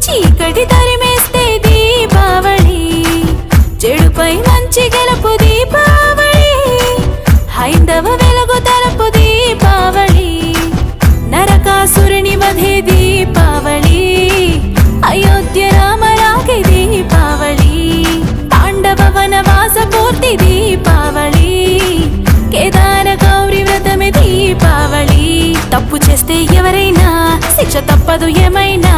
చీకటి తరిమేస్తే దీపావళి, చెడుపై మంచి గెలుపు దీపావళి, హైందవ వెలుగు తలపు దీపావళి, నరకాసురుని వధే దీపావళి, అయోధ్య రామరాగే దీపావళి, పాండవ వనవాస పూర్తి దీపావళి, కేదార గౌరి వ్రతమే దీపావళి. తప్పు చేస్తే ఎవరైనా శిక్ష తప్పదు ఏమైనా,